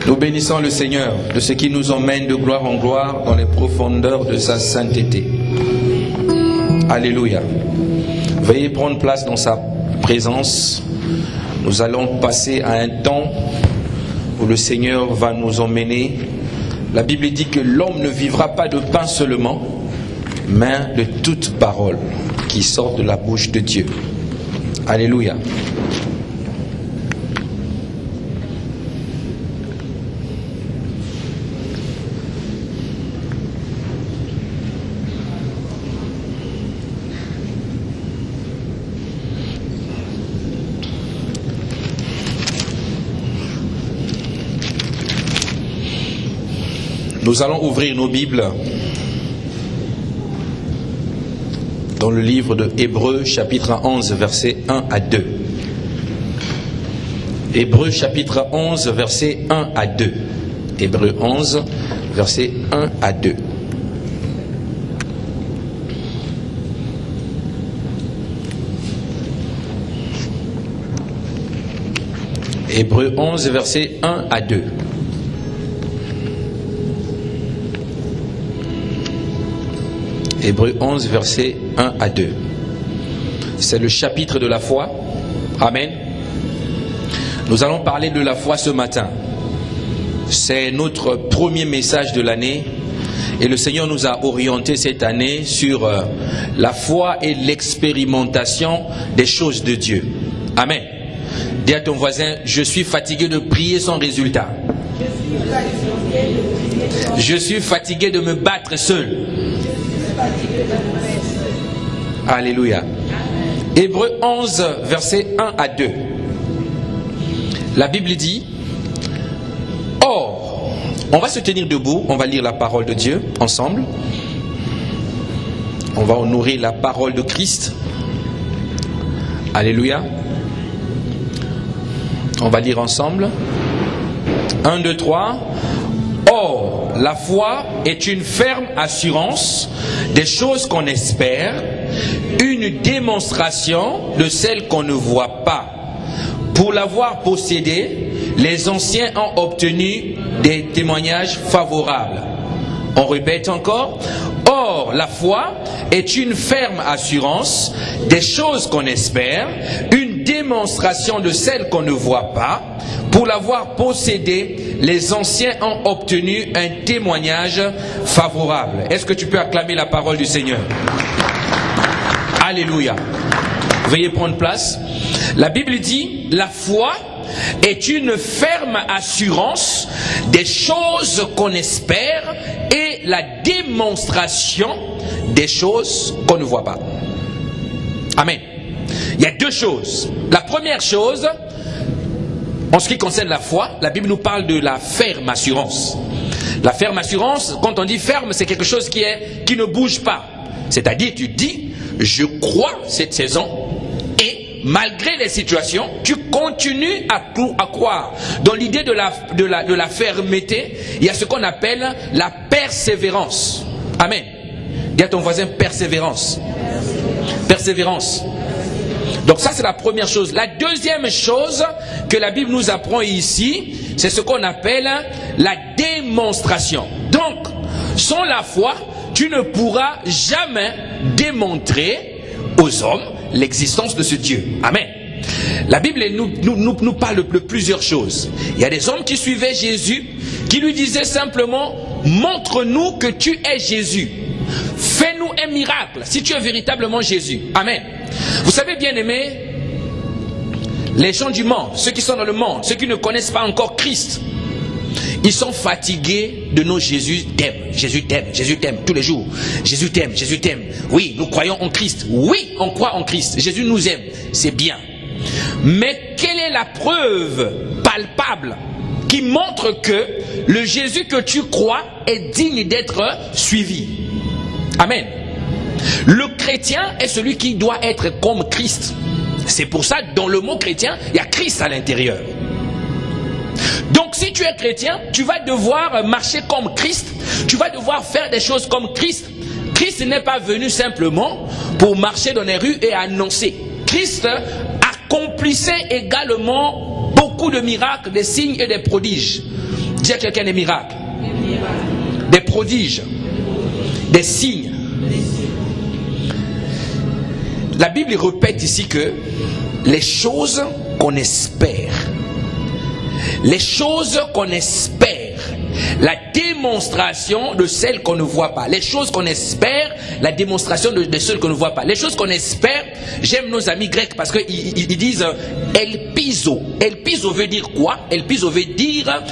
Nous bénissons le Seigneur de ce qui nous emmène de gloire en gloire dans les profondeurs de sa sainteté. Alléluia. Veuillez prendre place dans sa présence. Nous allons passer à un temps où le Seigneur va nous emmener. La Bible dit que l'homme ne vivra pas de pain seulement, mais de toute parole qui sort de la bouche de Dieu. Alléluia. Nous allons ouvrir nos Bibles dans le livre de Hébreux chapitre 11 versets 1 à 2. Hébreux chapitre 11 versets 1 à 2. Hébreux 11 versets 1 à 2. Hébreux 11 versets 1 à 2. Hébreux 11, versets 1 à 2. C'est le chapitre de la foi. Amen. Nous allons parler de la foi ce matin. C'est notre premier message de l'année. Et le Seigneur nous a orientés cette année sur la foi et l'expérimentation des choses de Dieu. Amen. Dis à ton voisin, je suis fatigué de prier sans résultat. Je suis fatigué de me battre seul. Alléluia. Hébreux 11, versets 1 à 2. La Bible dit: Or, on va se tenir debout, on va lire la parole de Dieu ensemble. On va honorer la parole de Christ. Alléluia. On va lire ensemble. 1, 2, 3. Or, la foi est une ferme assurance des choses qu'on espère, une démonstration de celles qu'on ne voit pas. Pour l'avoir possédée, les anciens ont obtenu des témoignages favorables. On répète encore. Or, la foi est une ferme assurance des choses qu'on espère, une démonstration de celles qu'on ne voit pas. Pour l'avoir possédée, les anciens ont obtenu un témoignage favorable. Est-ce que tu peux acclamer la parole du Seigneur? Alléluia. Veuillez prendre place. La Bible dit, la foi est une ferme assurance des choses qu'on espère et la démonstration des choses qu'on ne voit pas. Amen. Il y a deux choses. La première chose, en ce qui concerne la foi, la Bible nous parle de la ferme assurance. La ferme assurance, quand on dit ferme, c'est quelque chose qui ne bouge pas. C'est-à-dire, tu dis, je crois cette saison, et malgré les situations, tu continues à croire. Dans l'idée de la fermeté, il y a ce qu'on appelle la persévérance. Amen. Dis à ton voisin, persévérance. Persévérance. Donc ça, c'est la première chose. La deuxième chose que la Bible nous apprend ici, c'est ce qu'on appelle la démonstration. Donc, sans la foi, tu ne pourras jamais démontrer aux hommes l'existence de ce Dieu. Amen. La Bible nous parle de plusieurs choses. Il y a des hommes qui suivaient Jésus, qui lui disaient simplement, montre-nous que tu es Jésus. Fais-nous un miracle si tu es véritablement Jésus. Amen. Vous savez, bien aimés, les gens du monde, ceux qui sont dans le monde, ceux qui ne connaissent pas encore Christ, ils sont fatigués de nos Jésus t'aime, Jésus t'aime, Jésus t'aime tous les jours. Jésus t'aime, Jésus t'aime. Oui, nous croyons en Christ. Oui, on croit en Christ. Jésus nous aime. C'est bien. Mais quelle est la preuve palpable qui montre que le Jésus que tu crois est digne d'être suivi? Amen. Le chrétien est celui qui doit être comme Christ. C'est pour ça, dans le mot chrétien, il y a Christ à l'intérieur. Donc si tu es chrétien, tu vas devoir marcher comme Christ. Tu vas devoir faire des choses comme Christ. Christ n'est pas venu simplement pour marcher dans les rues et annoncer. Christ accomplissait également beaucoup de miracles, des signes et des prodiges. Dis à quelqu'un des miracles, des prodiges, des signes. La Bible répète ici que les choses qu'on espère, les choses qu'on espère, la démonstration de celles qu'on ne voit pas. Les choses qu'on espère, la démonstration de celles qu'on ne voit pas. Les choses qu'on espère, j'aime nos amis grecs parce qu'ils disent elpizo. Elpizo veut dire quoi? Elpizo veut dire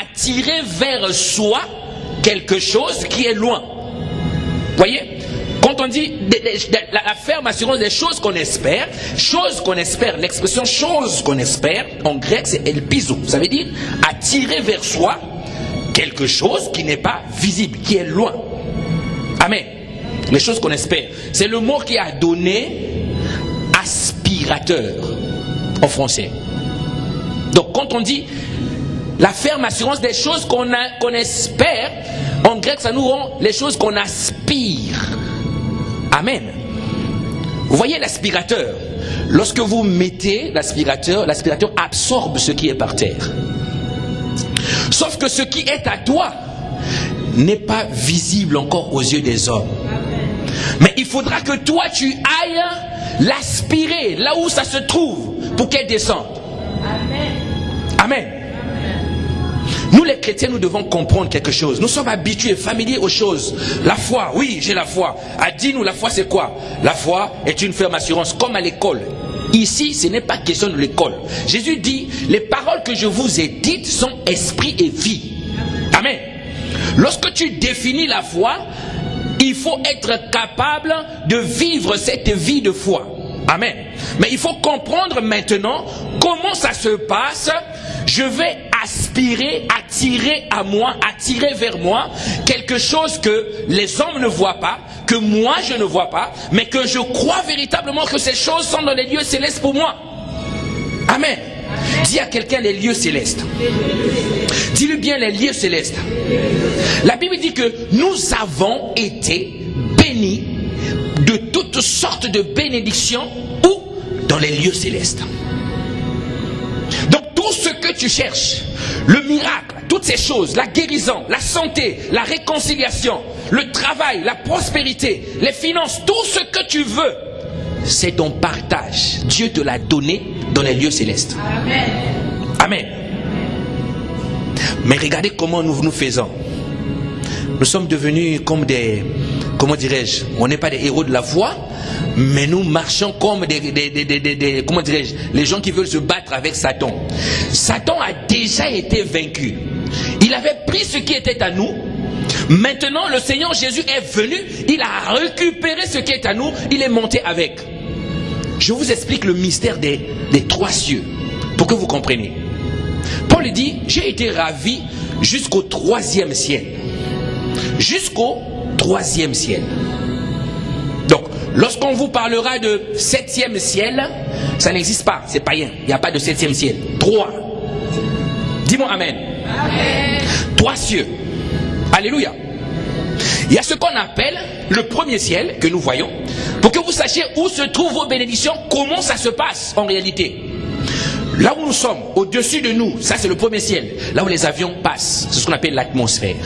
attirer vers soi quelque chose qui est loin. Voyez? Quand on dit la ferme assurance des choses qu'on espère, l'expression chose qu'on espère, en grec c'est elpizo. Ça veut dire attirer vers soi quelque chose qui n'est pas visible, qui est loin. Amen. Les choses qu'on espère. C'est le mot qui a donné aspirateur en français. Donc quand on dit la ferme assurance des choses qu'on espère, en grec ça nous rend les choses qu'on aspire. Amen. Vous voyez l'aspirateur. Lorsque vous mettez l'aspirateur, l'aspirateur absorbe ce qui est par terre. Sauf que ce qui est à toi n'est pas visible encore aux yeux des hommes. Mais il faudra que toi tu ailles l'aspirer là où ça se trouve pour qu'elle descende. Amen. Amen. Nous les chrétiens, nous devons comprendre quelque chose. Nous sommes habitués, familiers aux choses. La foi, oui, j'ai la foi. Dis-nous, la foi c'est quoi? La foi est une ferme assurance, comme à l'école. Ici, ce n'est pas question de l'école. Jésus dit, les paroles que je vous ai dites sont esprit et vie. Amen. Lorsque tu définis la foi, il faut être capable de vivre cette vie de foi. Amen. Mais il faut comprendre maintenant comment ça se passe. Je vais aspirer, attirer à moi, attirer vers moi quelque chose que les hommes ne voient pas, que moi je ne vois pas, mais que je crois véritablement que ces choses sont dans les lieux célestes pour moi. Amen. Dis à quelqu'un les lieux célestes. Dis-lui bien les lieux célestes. La Bible dit que nous avons été bénis de toutes sortes de bénédictions ou dans les lieux célestes. Donc tout ce que tu cherches, le miracle, toutes ces choses, la guérison, la santé, la réconciliation, le travail, la prospérité, les finances, tout ce que tu veux, c'est ton partage. Dieu te l'a donné dans les lieux célestes. Amen. Amen. Mais regardez comment nous faisons. Nous sommes devenus comme des, comment dirais-je, on n'est pas des héros de la foi, mais nous marchons comme des comment dirais-je, les gens qui veulent se battre avec Satan. Satan a déjà été vaincu. Il avait pris ce qui était à nous. Maintenant, le Seigneur Jésus est venu, il a récupéré ce qui est à nous, il est monté avec. Je vous explique le mystère des trois cieux, pour que vous compreniez. Paul dit, j'ai été ravi jusqu'au 3e ciel. Jusqu'au 3e ciel. Donc, lorsqu'on vous parlera de 7e ciel, ça n'existe pas, c'est païen. Il n'y a pas de 7e ciel. 3. Dis-moi amen. Amen. 3 cieux. Alléluia. Il y a ce qu'on appelle le premier ciel que nous voyons, pour que vous sachiez où se trouvent vos bénédictions, comment ça se passe en réalité. Là où nous sommes, au-dessus de nous, ça c'est le premier ciel. Là où les avions passent, c'est ce qu'on appelle l'atmosphère.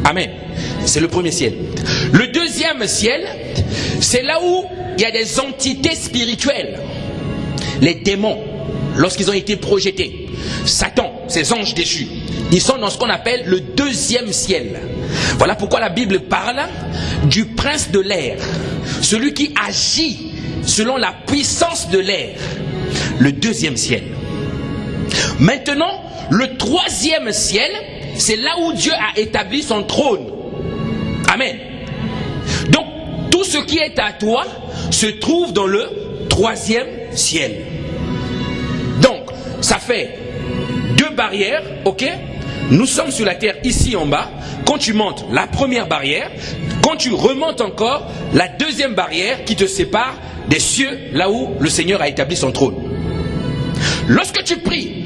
Amen. C'est le premier ciel. Le deuxième ciel, c'est là où il y a des entités spirituelles. Les démons, lorsqu'ils ont été projetés. Satan, ces anges déchus, ils sont dans ce qu'on appelle le deuxième ciel. Voilà pourquoi la Bible parle du prince de l'air, celui qui agit selon la puissance de l'air. Le deuxième ciel. Maintenant, le troisième ciel, c'est là où Dieu a établi son trône. Amen. Donc, tout ce qui est à toi se trouve dans le troisième ciel. Donc, ça fait 2 barrières, ok? Nous sommes sur la terre ici en bas. Quand tu montes, la première barrière. Quand tu remontes encore, la deuxième barrière qui te sépare des cieux, là où le Seigneur a établi son trône. Lorsque tu pries,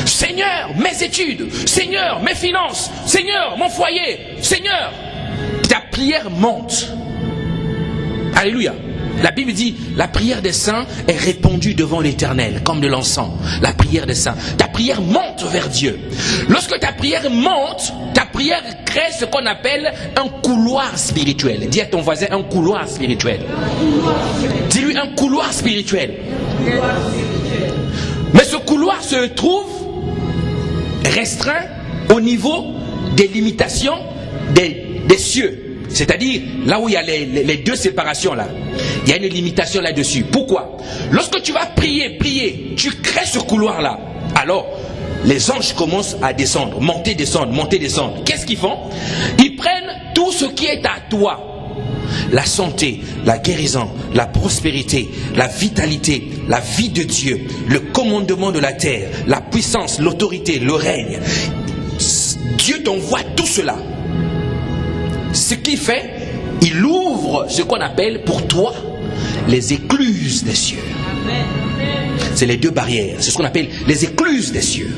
Seigneur, mes études, Seigneur, mes finances, Seigneur, mon foyer, Seigneur, ta prière monte. Alléluia. La Bible dit, la prière des saints est répandue devant l'Éternel, comme de l'encens. La prière des saints. Ta prière monte vers Dieu. Lorsque ta prière monte, ta prière crée ce qu'on appelle un couloir spirituel. Dis à ton voisin, un couloir spirituel. Dis-lui un couloir spirituel. Mais ce couloir se trouve restreint au niveau des limitations des cieux. C'est-à-dire, là où il y a les deux séparations là, il y a une limitation là-dessus. Pourquoi? Lorsque tu vas prier, tu crées ce couloir-là. Alors, les anges commencent à descendre, monter, descendre. Qu'est-ce qu'ils font? Ils prennent tout ce qui est à toi. La santé, la guérison, la prospérité, la vitalité, la vie de Dieu, le commandement de la terre, la puissance, l'autorité, le règne. Dieu t'envoie tout cela. Ce qui fait, il ouvre ce qu'on appelle pour toi les écluses des cieux. C'est les deux barrières, c'est ce qu'on appelle les écluses des cieux.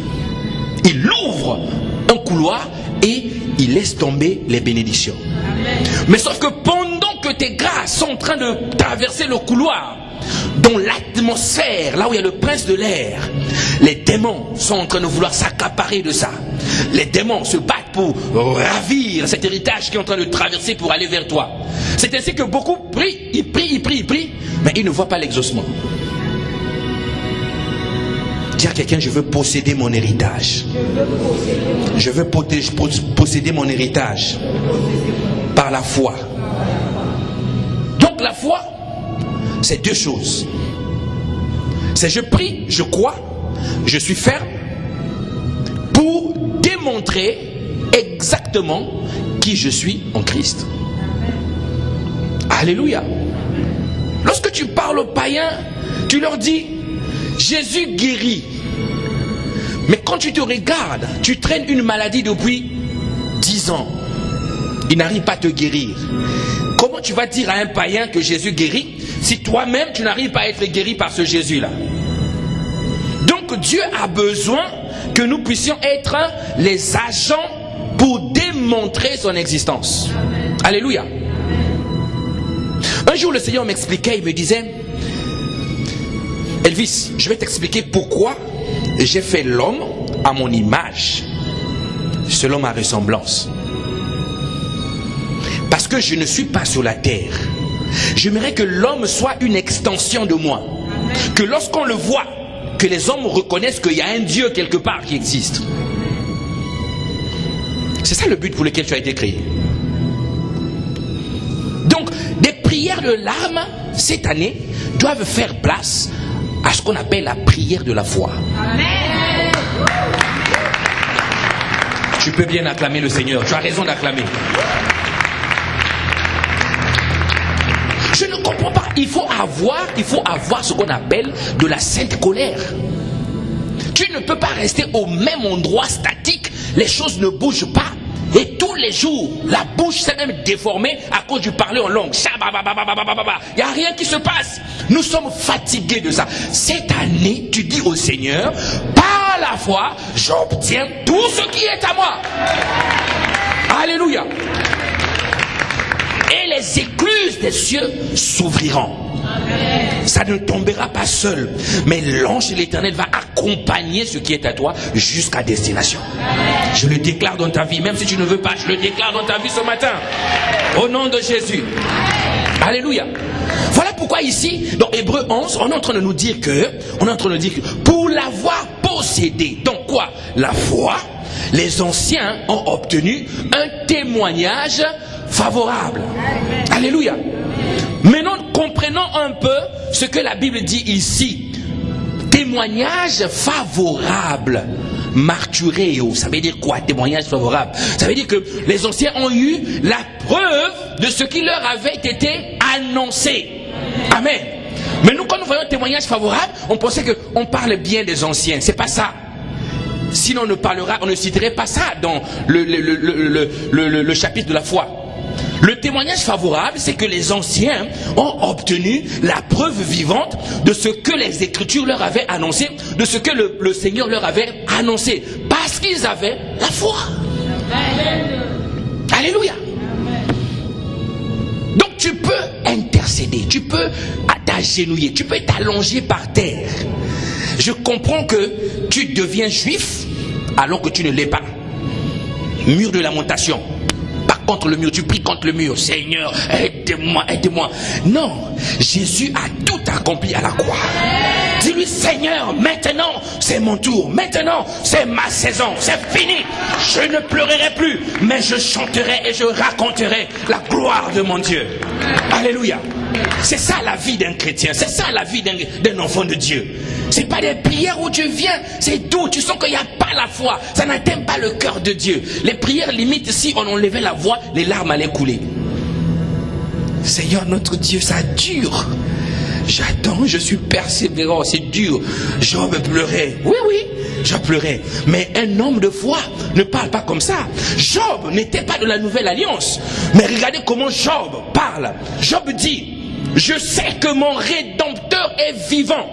Il ouvre un couloir et il laisse tomber les bénédictions. Mais sauf que pendant que tes grâces sont en train de traverser le couloir, dans l'atmosphère, là où il y a le prince de l'air, les démons sont en train de vouloir s'accaparer de ça. Les démons se battent pour ravir cet héritage qui est en train de traverser pour aller vers toi. C'est ainsi que beaucoup prient, ils prient, mais ils ne voient pas l'exaucement. Dis à quelqu'un, je veux posséder mon héritage. Je veux posséder mon héritage par la foi. Donc la foi, c'est deux choses. C'est je prie, je crois, je suis ferme pour démontrer exactement qui je suis en Christ. Alléluia. Lorsque tu parles aux païens, tu leur dis Jésus guérit. Mais quand tu te regardes, tu traînes une maladie depuis 10 ans. Il n'arrive pas à te guérir. Comment tu vas dire à un païen que Jésus guérit si toi-même tu n'arrives pas à être guéri par ce Jésus-là? Donc Dieu a besoin que nous puissions être les agents pour démontrer son existence. Alléluia. Un jour le Seigneur m'expliquait, il me disait Elvis, je vais t'expliquer pourquoi j'ai fait l'homme à mon image, selon ma ressemblance. Parce que je ne suis pas sur la terre. J'aimerais que l'homme soit une extension de moi. Que lorsqu'on le voit, que les hommes reconnaissent qu'il y a un Dieu quelque part qui existe. C'est ça le but pour lequel tu as été créé. Donc, des prières de l'âme, cette année, doivent faire place à ce qu'on appelle la prière de la foi. Amen. Tu peux bien acclamer le Seigneur. Tu as raison d'acclamer. Je ne comprends pas. Il faut avoir ce qu'on appelle de la sainte colère. Tu ne peux pas rester au même endroit statique. Les choses ne bougent pas. Et tous les jours, la bouche s'est même déformée à cause du parler en langue. Il n'y a rien qui se passe. Nous sommes fatigués de ça. Cette année, tu dis au Seigneur, par la foi, j'obtiens tout ce qui est à moi. Alléluia. Et les écluses des cieux s'ouvriront. Ça ne tombera pas seul, mais l'ange de l'Éternel va accompagner ce qui est à toi jusqu'à destination. Je le déclare dans ta vie, même si tu ne veux pas, je le déclare dans ta vie ce matin. Au nom de Jésus. Alléluia. Voilà pourquoi ici, dans Hébreux 11, on est en train de nous dire que, pour l'avoir possédé, donc quoi? La foi, les anciens ont obtenu un témoignage favorable. Alléluia. Maintenant, comprenons un peu ce que la Bible dit ici. Témoignage favorable. Martyréo. Ça veut dire quoi, témoignage favorable? Ça veut dire que les anciens ont eu la preuve de ce qui leur avait été annoncé. Amen. Mais nous, quand nous voyons témoignage favorable, on pensait qu'on parle bien des anciens. C'est pas ça. Sinon, on ne citerait pas ça dans le chapitre de la foi. Le témoignage favorable, c'est que les anciens ont obtenu la preuve vivante de ce que les Écritures leur avaient annoncé, de ce que le Seigneur leur avait annoncé, parce qu'ils avaient la foi. Amen. Alléluia. Donc tu peux interpréter intercéder, tu peux t'agenouiller, tu peux t'allonger par terre. Je comprends que tu deviens juif alors que tu ne l'es pas. Mur de lamentation. Pas contre le mur, tu pries contre le mur. Seigneur, aide-moi, aide-moi. Non, Jésus a tout accompli à la croix. Dis-lui, Seigneur, maintenant c'est mon tour. Maintenant c'est ma saison, c'est fini. Je ne pleurerai plus, mais je chanterai et je raconterai la gloire de mon Dieu. Alléluia. C'est ça la vie d'un chrétien, c'est ça la vie d'un enfant de Dieu. C'est pas des prières où tu viens, c'est doux, tu sens qu'il n'y a pas la foi, ça n'atteint pas le cœur de Dieu. Les prières limite, si on enlevait la voix, les larmes allaient couler. Seigneur notre Dieu, ça dure. J'attends, je suis persévérant, c'est dur. Job pleurait, oui, je pleurais. Mais un homme de foi ne parle pas comme ça. Job n'était pas de la nouvelle alliance. Mais regardez comment Job parle. Job dit, je sais que mon Rédempteur est vivant.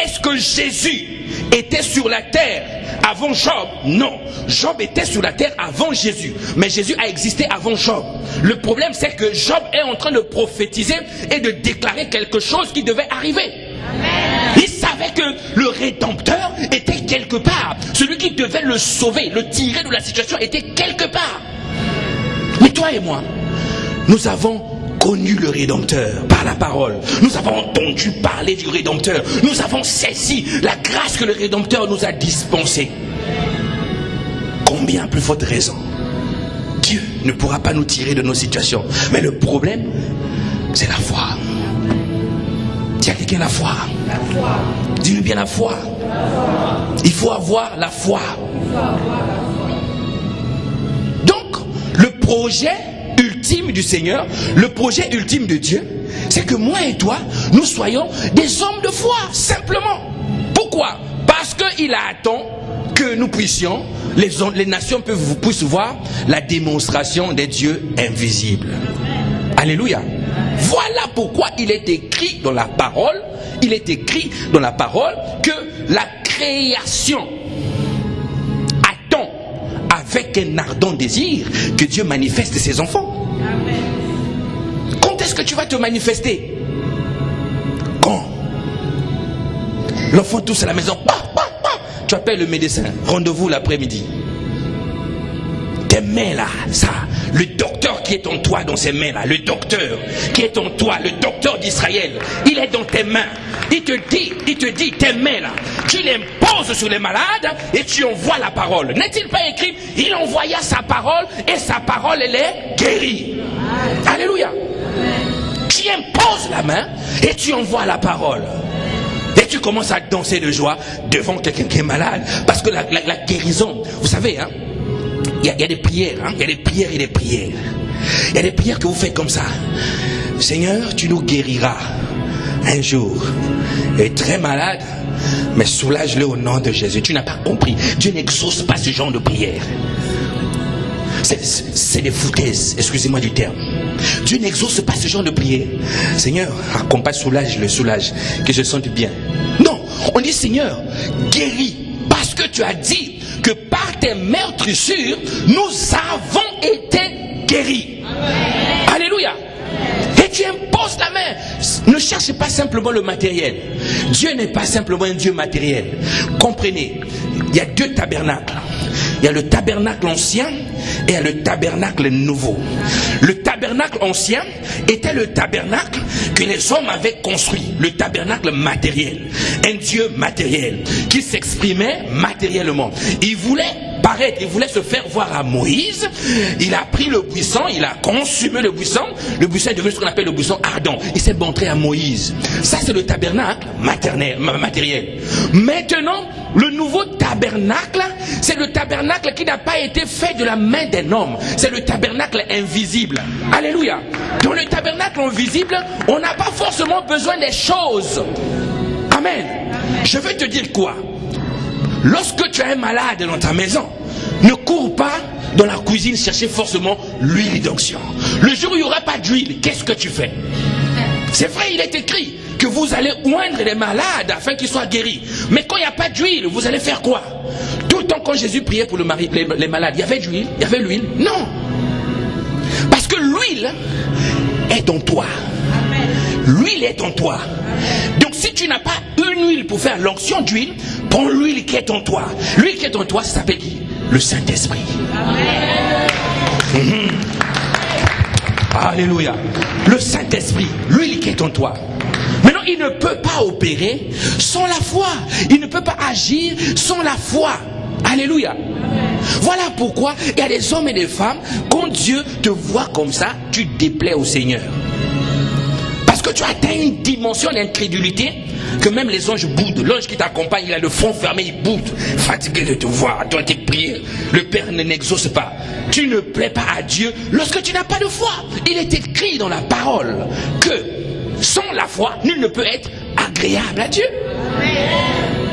Est-ce que Jésus était sur la terre avant Job? Non. Job était sur la terre avant Jésus. Mais Jésus a existé avant Job. Le problème, c'est que Job est en train de prophétiser et de déclarer quelque chose qui devait arriver. Amen. Il savait que le Rédempteur était quelque part. Celui qui devait le sauver, le tirer de la situation était quelque part. Mais toi et moi, nous avons connu le Rédempteur par la parole. Nous avons entendu parler du Rédempteur. Nous avons saisi la grâce que le Rédempteur nous a dispensée. Combien plus forte raison, Dieu ne pourra pas nous tirer de nos situations. Mais le problème, c'est la foi. Dis à quelqu'un la foi. Dis-lui bien la foi. Il faut avoir la foi. Donc, le projet ultime du Seigneur, le projet ultime de Dieu, c'est que moi et toi, nous soyons des hommes de foi, simplement. Pourquoi? Parce qu'il attend que nous puissions, les nations puissent voir la démonstration des dieux invisibles. Alléluia. Voilà pourquoi il est écrit dans la parole, que la création attend avec un ardent désir que Dieu manifeste ses enfants. Amen. Quand est-ce que tu vas te manifester? Quand? L'enfant tousse à la maison, tu appelles le médecin, rendez-vous l'après-midi. Tes mains là, ça, le docteur qui est en toi dans ses mains là, le docteur qui est en toi, le docteur d'Israël, il est dans tes mains. Il te dit, tes mains là, tu les poses sur les malades et tu envoies la parole. N'est-il pas écrit, il envoya sa parole et sa parole elle est guérie. Alléluia. Tu imposes la main et tu envoies la parole. Et tu commences à danser de joie devant quelqu'un qui est malade. Parce que la guérison, vous savez, hein, il y a des prières, hein, il y a des prières et des prières. Il y a des prières que vous faites comme ça. Seigneur, tu nous guériras un jour. Il est très malade, mais soulage-le au nom de Jésus. Tu n'as pas compris. Dieu n'exauce pas ce genre de prière. C'est des foutaises, excusez-moi du terme. Dieu n'exauce pas ce genre de prière. Seigneur, accompagne, soulage-le, soulage, que je sente bien. Non, on dit Seigneur, guéris, parce que tu as dit que par tes meurtrissures, nous avons été guéris. Amen. Alléluia. Et tu imposes la main. Ne cherche pas simplement le matériel. Dieu n'est pas simplement un Dieu matériel. Comprenez, il y a deux tabernacles. Il y a le tabernacle ancien et il y a le tabernacle nouveau. Le tabernacle ancien était le tabernacle que les hommes avaient construit, le tabernacle matériel, un Dieu matériel qui s'exprimait matériellement. Il voulait paraître, il voulait se faire voir à Moïse. Il a pris le buisson, il a consumé le buisson est devenu ce qu'on appelle le buisson ardent. Il s'est montré à Moïse. Ça c'est le tabernacle matériel. Maintenant, le nouveau tabernacle, c'est le tabernacle qui n'a pas été fait de la main d'un homme. C'est le tabernacle invisible. Alléluia. Dans le tabernacle invisible, on n'a pas forcément besoin des choses. Amen. Je veux te dire quoi? Lorsque tu as un malade dans ta maison, ne cours pas dans la cuisine chercher forcément l'huile d'onction. Le jour où il n'y aura pas d'huile, qu'est-ce que tu fais? C'est vrai, il est écrit que vous allez oindre les malades afin qu'ils soient guéris. Mais quand il n'y a pas d'huile, vous allez faire quoi? Tout le temps quand Jésus priait pour les malades, il y avait de l'huile? Il y avait l'huile? Non. Parce que l'huile est en toi. Amen. l'huile est en toi. Donc si tu n'as pas une huile pour faire l'onction d'huile, prends l'huile qui est en toi. L'huile qui est en toi, ça s'appelle qui? Le Saint-Esprit. Alléluia. Le Saint-Esprit, l'huile qui est en toi. Maintenant, il ne peut pas opérer sans la foi. Il ne peut pas agir sans la foi. Alléluia. Voilà pourquoi il y a des hommes et des femmes, quand Dieu te voit comme ça, tu déplais au Seigneur. Parce que tu atteins une dimension d'incrédulité que même les anges boudent. L'ange qui t'accompagne, il a le front fermé, il boude. Fatigué de te voir, toi tes prières, le Père n'exauce pas. Tu ne plais pas à Dieu lorsque tu n'as pas de foi. Il est écrit dans la parole que sans la foi, nul ne peut être agréable à Dieu.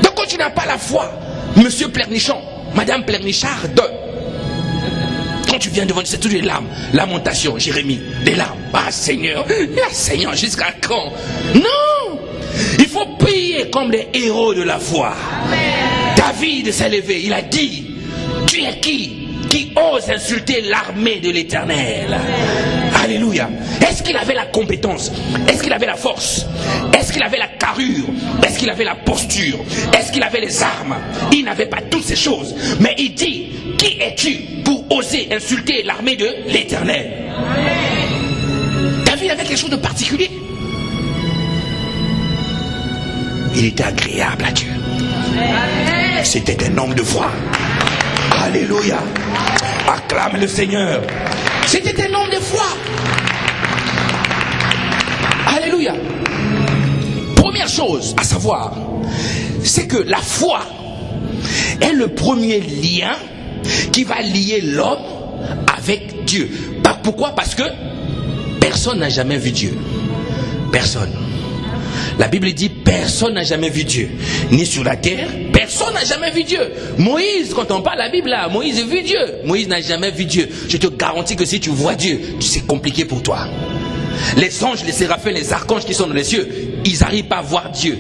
Donc quand tu n'as pas la foi, Monsieur Pleurnichon, Madame Pleurnicharde, quand tu viens devant Dieu, c'est toutes les larmes, lamentation, Jérémie, des larmes. Ah Seigneur, jusqu'à quand? Non, il faut prier comme des héros de la foi. David s'est levé, il a dit, tu es qui ose insulter l'armée de l'Éternel? Alléluia. Est-ce qu'il avait la compétence? Est-ce qu'il avait la force? Est-ce qu'il avait la carrure? Est-ce qu'il avait la posture? Est-ce qu'il avait les armes? Il n'avait pas toutes ces choses. Mais il dit, qui es-tu pour oser insulter l'armée de l'Éternel? David avait quelque chose de particulier. Il était agréable à Dieu. C'était un homme de foi. Alléluia. Acclame le Seigneur. C'était un homme de foi. Alléluia. Première chose à savoir, c'est que la foi est le premier lien qui va lier l'homme avec Dieu. Pourquoi? Parce que personne n'a jamais vu Dieu. Personne. La Bible dit personne n'a jamais vu Dieu. Ni sur la terre, personne n'a jamais vu Dieu. Moïse, quand on parle de la Bible là, Moïse a vu Dieu. Moïse n'a jamais vu Dieu. Je te garantis que si tu vois Dieu, c'est compliqué pour toi. Les anges, les séraphins, les archanges qui sont dans les cieux, ils n'arrivent pas à voir Dieu.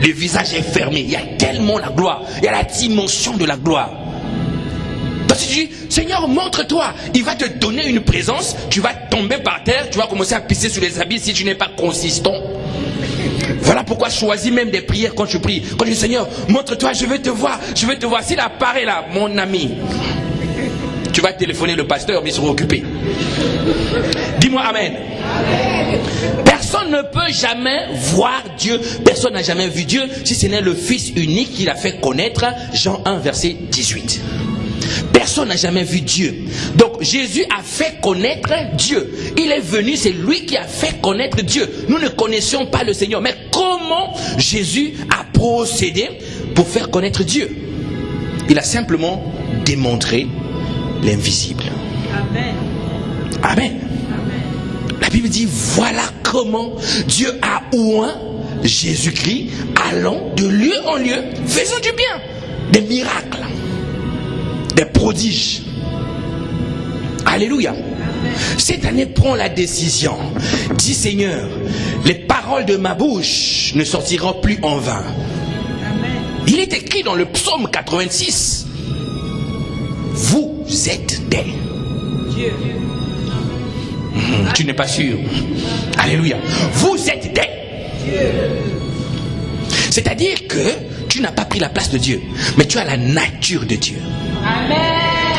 Le visage est fermé. Il y a tellement la gloire. Il y a la dimension de la gloire. Donc si tu dis, Seigneur, montre-toi, il va te donner une présence, tu vas tomber par terre, tu vas commencer à pisser sur les habits si tu n'es pas consistant. Voilà pourquoi je choisis même des prières quand je prie. Quand je dis, Seigneur, montre-toi, je veux te voir, je veux te voir. S'il apparaît là, mon ami, tu vas téléphoner le pasteur, mais il sera occupé. Dis-moi Amen. Personne ne peut jamais voir Dieu. Personne n'a jamais vu Dieu si ce n'est le Fils unique qu'il a fait connaître. Jean 1 verset 18. Personne n'a jamais vu Dieu. Donc Jésus a fait connaître Dieu. Il est venu, c'est lui qui a fait connaître Dieu. Nous ne connaissions pas le Seigneur. Mais comment Jésus a procédé pour faire connaître Dieu? Il a simplement démontré l'invisible. Amen. Amen. La Bible dit, voilà comment Dieu a oint Jésus-Christ, allant de lieu en lieu, faisant du bien, des miracles, des prodiges. Alléluia. Cette année, prends la décision. Dis, Seigneur, les paroles de ma bouche ne sortiront plus en vain. Il est écrit dans le psaume 86, vous êtes des Dieu. Tu n'es pas sûr. Alléluia. Vous êtes des Dieu. C'est-à-dire que tu n'as pas pris la place de Dieu, mais tu as la nature de Dieu. Amen.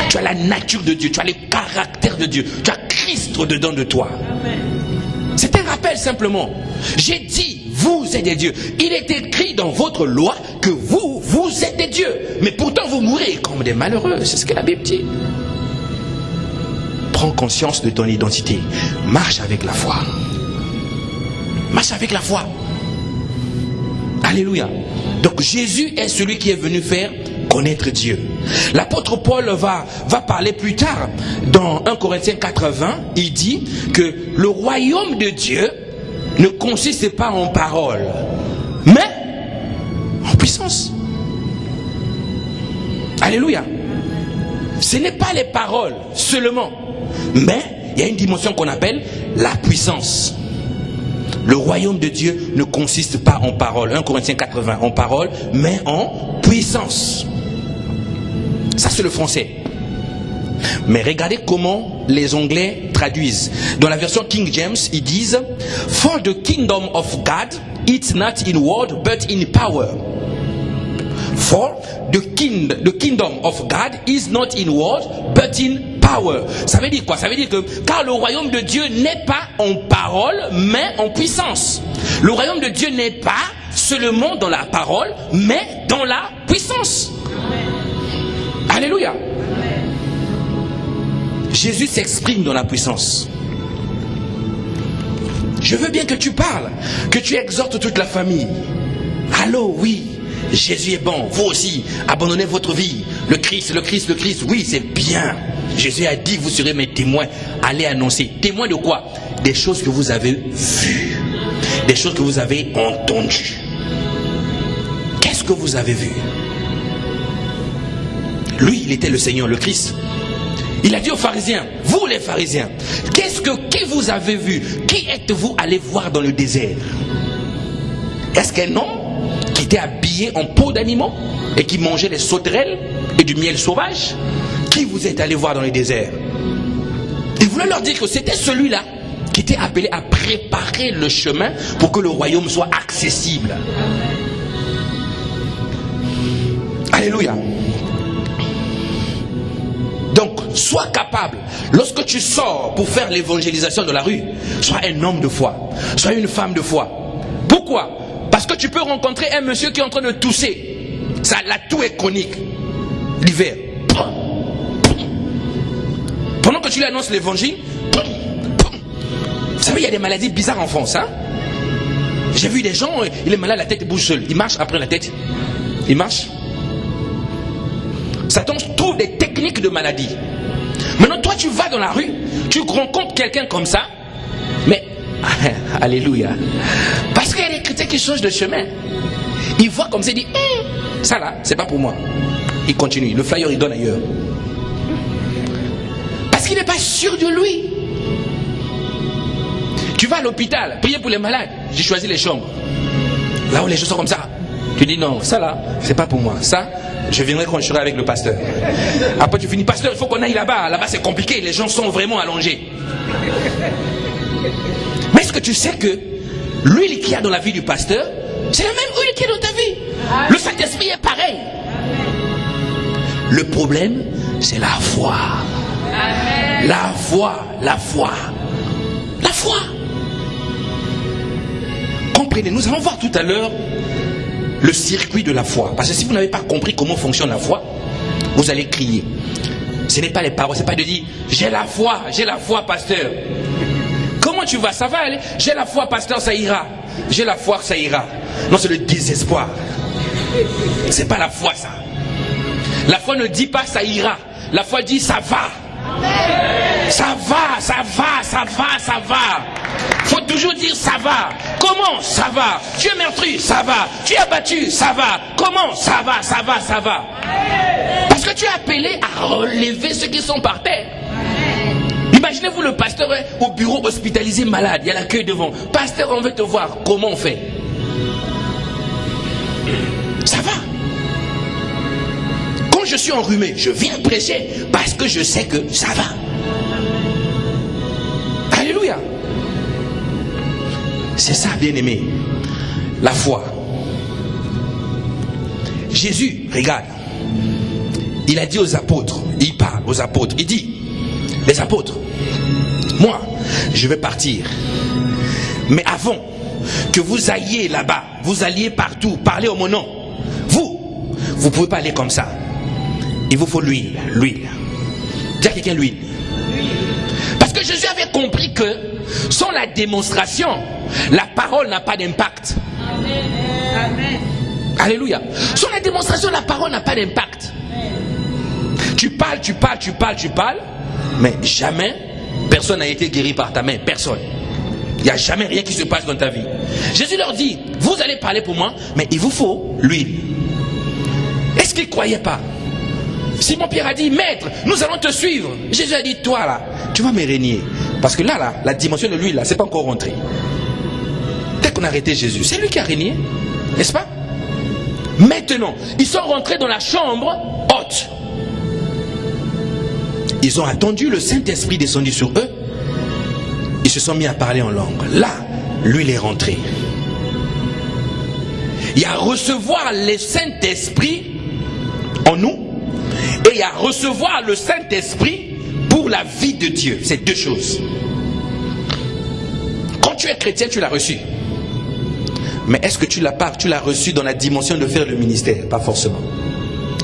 Tu as la nature de Dieu, tu as le caractère de Dieu, tu as Christ au-dedans de toi. Amen. C'est un rappel simplement. J'ai dit, vous êtes des dieux. Il est écrit dans votre loi que vous êtes des dieux. Mais pourtant vous mourrez comme des malheureux. C'est ce que la Bible dit. Prends conscience de ton identité. Marche avec la foi. Marche avec la foi. Alléluia. Donc Jésus est celui qui est venu faire connaître Dieu. L'apôtre Paul va parler plus tard dans 1 Corinthiens 4:20. Il dit que le royaume de Dieu ne consiste pas en paroles, mais en puissance. Alléluia. Ce n'est pas les paroles seulement, mais il y a une dimension qu'on appelle la puissance. Le royaume de Dieu ne consiste pas en paroles. 1 Corinthiens 4:20, en paroles, mais en puissance. Ça c'est le français. Mais regardez comment les Anglais traduisent. Dans la version King James, ils disent « For the kingdom of God, it's not in word, but in power. » For the kingdom of God is not in word, but in power. Ça veut dire quoi? Ça veut dire que car le royaume de Dieu n'est pas en parole, mais en puissance. Le royaume de Dieu n'est pas seulement dans la parole, mais dans la puissance. Alléluia. Jésus s'exprime dans la puissance. Je veux bien que tu parles, que tu exhortes toute la famille. Allô, oui, Jésus est bon. Vous aussi, abandonnez votre vie. Le Christ, oui, c'est bien. Jésus a dit, vous serez mes témoins. Allez annoncer. Témoins de quoi? Des choses que vous avez vues. Des choses que vous avez entendues. Qu'est-ce que vous avez vu? Lui, il était le Seigneur, le Christ. Il a dit aux pharisiens, vous les pharisiens, qui vous avez vu? Qui êtes-vous allé voir dans le désert? Est-ce qu'un homme qui était habillé en peau d'animaux et qui mangeait des sauterelles et du miel sauvage? Qui vous êtes allé voir dans le désert? Il voulait leur dire que c'était celui-là qui était appelé à préparer le chemin pour que le royaume soit accessible. Alléluia. Donc, sois capable, lorsque tu sors pour faire l'évangélisation de la rue, sois un homme de foi, sois une femme de foi. Pourquoi? Parce que tu peux rencontrer un monsieur qui est en train de tousser. Ça, la toux est chronique. L'hiver. Pendant que tu lui annonces l'évangile, vous savez, il y a des maladies bizarres en France. Hein? J'ai vu des gens, il est malade, la tête bouge seule. Il marche après la tête. Il marche. Satan trouve des techniques de maladie. Maintenant, toi, tu vas dans la rue, tu rencontres quelqu'un comme ça, mais, alléluia, parce qu'il y a des chrétiens qui changent de chemin. Ils voient comme ça, ils disent, ça là, c'est pas pour moi. Il continue, le flyer, il donne ailleurs. Parce qu'il n'est pas sûr de lui. Tu vas à l'hôpital, prier pour les malades, j'ai choisi les chambres. Là où les gens sont comme ça, tu dis non, ça là, c'est pas pour moi. Ça, je viendrai quand je serai avec le pasteur. Après tu finis, pasteur, il faut qu'on aille là-bas. Là-bas c'est compliqué, les gens sont vraiment allongés. Mais est-ce que tu sais que l'huile qu'il y a dans la vie du pasteur, c'est la même huile qui est dans ta vie? Le Saint-Esprit est pareil. Le problème, c'est la foi. La foi, la foi. La foi. Comprenez, nous allons voir tout à l'heure le circuit de la foi. Parce que si vous n'avez pas compris comment fonctionne la foi, vous allez crier. Ce n'est pas les paroles, c'est pas de dire j'ai la foi, pasteur. Comment tu vas? Ça va aller? J'ai la foi, pasteur, ça ira. J'ai la foi, ça ira. Non, c'est le désespoir. C'est pas la foi, ça. La foi ne dit pas ça ira. La foi dit ça va. Ça va, ça va, ça va, ça va. Faut toujours dire ça va. Comment? Ça va. Tu es meurtri? Ça va. Tu es abattu? Ça va. Comment? Ça va, ça va, ça va. Parce que tu es appelé à relever ceux qui sont par terre. Imaginez-vous le pasteur au bureau hospitalisé malade. Il y a l'accueil devant. Pasteur, on veut te voir. Comment on fait? Ça va. Quand je suis enrhumé, je viens prêcher parce que je sais que ça va. Alléluia. C'est ça, bien-aimé. La foi. Jésus, regarde. Il a dit aux apôtres, il parle aux apôtres, il dit, les apôtres, moi, je vais partir. Mais avant que vous alliez là-bas, vous alliez partout, parler au mon nom. Vous ne pouvez pas aller comme ça. Il vous faut l'huile, l'huile. Dis à quelqu'un l'huile. Parce que Jésus avait compris que sans la démonstration, la parole n'a pas d'impact. Amen. Alléluia. Sans la démonstration, la parole n'a pas d'impact. Tu parles, mais jamais personne n'a été guéri par ta main. Personne. Il n'y a jamais rien qui se passe dans ta vie. Jésus leur dit, vous allez parler pour moi, mais il vous faut l'huile. Est-ce qu'ils ne croyaient pas? Simon-Pierre a dit, maître, nous allons te suivre. Jésus a dit, toi là, tu vas me régner. Parce que là, la dimension de l'huile, là, c'est pas encore rentré. Dès qu'on a arrêté Jésus, c'est lui qui a régné. N'est-ce pas? Maintenant, ils sont rentrés dans la chambre haute. Ils ont attendu le Saint-Esprit descendu sur eux. Ils se sont mis à parler en langue. Là, lui, il est rentré. Il y a recevoir le Saint-Esprit en nous et il y a recevoir le Saint-Esprit pour la vie de Dieu. C'est deux choses. Quand tu es chrétien, tu l'as reçu. Mais est-ce que tu l'as reçu dans la dimension de faire le ministère? Pas forcément.